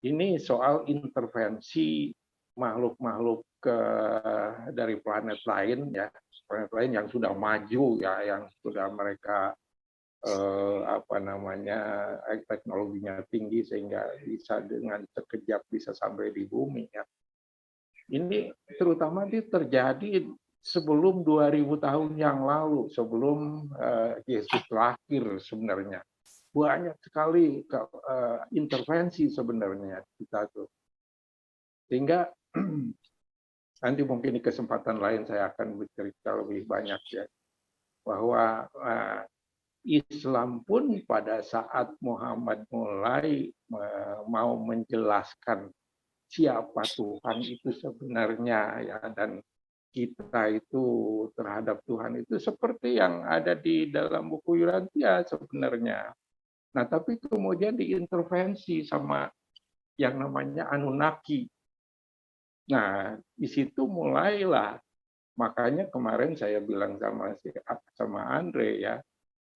Ini soal intervensi makhluk-makhluk dari planet lain ya, planet lain yang sudah maju ya, yang sudah mereka teknologinya tinggi sehingga bisa dengan sekejap bisa sampai di bumi ya. Ini terutama terjadi sebelum 2000 tahun yang lalu, sebelum Yesus lahir sebenarnya. Banyak sekali intervensi sebenarnya kita tuh. Sehingga nanti mungkin di kesempatan lain saya akan bercerita lebih banyak ya, bahwa Islam pun pada saat Muhammad mulai mau menjelaskan siapa Tuhan itu sebenarnya ya, dan kita itu terhadap Tuhan itu seperti yang ada di dalam buku Yurantia sebenarnya. Nah, tapi kemudian diintervensi sama yang namanya Anunnaki. Nah, di situ mulailah, makanya kemarin saya bilang sama Andre ya,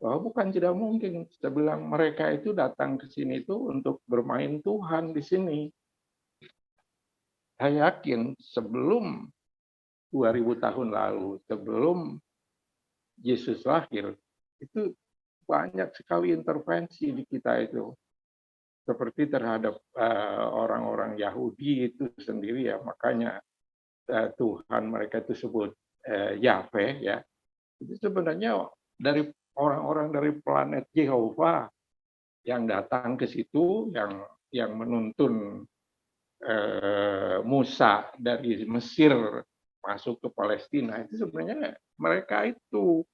bahwa bukan tidak mungkin. Saya bilang mereka itu datang ke sini itu untuk bermain Tuhan di sini. Saya yakin sebelum 2000 tahun lalu, sebelum Yesus lahir, itu banyak sekali intervensi di kita itu. Seperti terhadap orang-orang Yahudi itu sendiri ya, makanya Tuhan mereka itu sebut Yahweh ya. Itu sebenarnya dari orang-orang dari planet Jehovah yang datang ke situ, yang menuntun Musa dari Mesir masuk ke Palestina, itu sebenarnya mereka itu.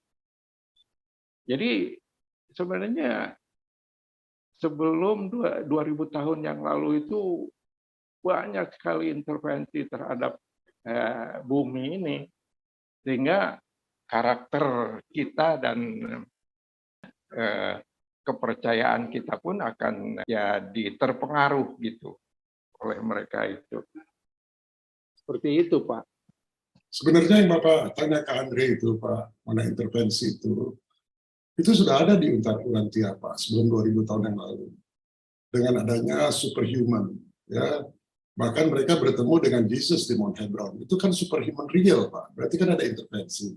Jadi sebenarnya sebelum 2000 tahun yang lalu itu banyak sekali intervensi terhadap bumi ini, sehingga karakter kita dan kepercayaan kita pun akan jadi terpengaruh gitu oleh mereka itu. Seperti itu, Pak. Sebenarnya yang Bapak tanya ke Andre itu, Pak, mengenai intervensi itu sudah ada di Urantia, Pak, sebelum 2000 tahun yang lalu. Dengan adanya superhuman, ya. Bahkan mereka bertemu dengan Yesus di Mount Hebron. Itu kan superhuman real, Pak. Berarti kan ada intervensi.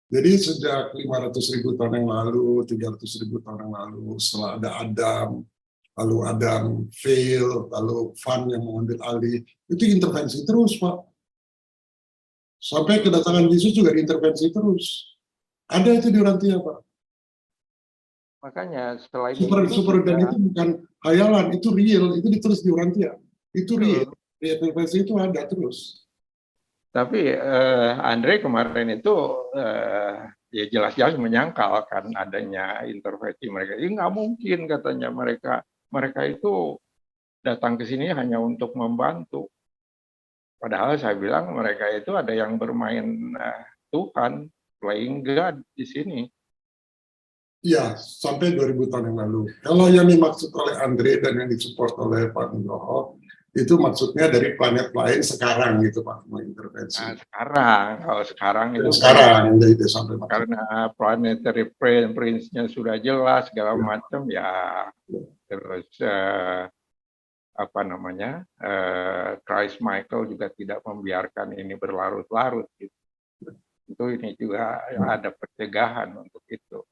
Jadi sejak 500.000 tahun yang lalu, 300.000 tahun yang lalu, setelah ada Adam, lalu Adam fail, lalu Van yang mengambil alih, itu intervensi terus, Pak. Sampai kedatangan Yesus juga intervensi terus. Ada itu di Urantia, Pak. Makanya setelah Super dan itu bukan khayalan, itu real, itu ditulis di Urantia. Itu real, intervensi itu ada terus. Tapi Andre kemarin itu ya jelas-jelas menyangkalkan adanya intervensi mereka. Ini nggak mungkin katanya, mereka itu datang ke sini hanya untuk membantu. Padahal saya bilang mereka itu ada yang bermain Tuhan, playing God di sini. Iya, sampai 2000 tahun yang lalu. Kalau yang dimaksud oleh Andre dan yang disupport oleh Pak Nugroho, itu maksudnya dari planet lain sekarang gitu, Pak, mengintervensi. Nah, sekarang, kalau sekarang itu sekarang jadi sampai karena planetary prince-nya sudah jelas segala macam ya, terus Christ Michael juga tidak membiarkan ini berlarut-larut gitu. Itu ini juga ada pencegahan untuk itu.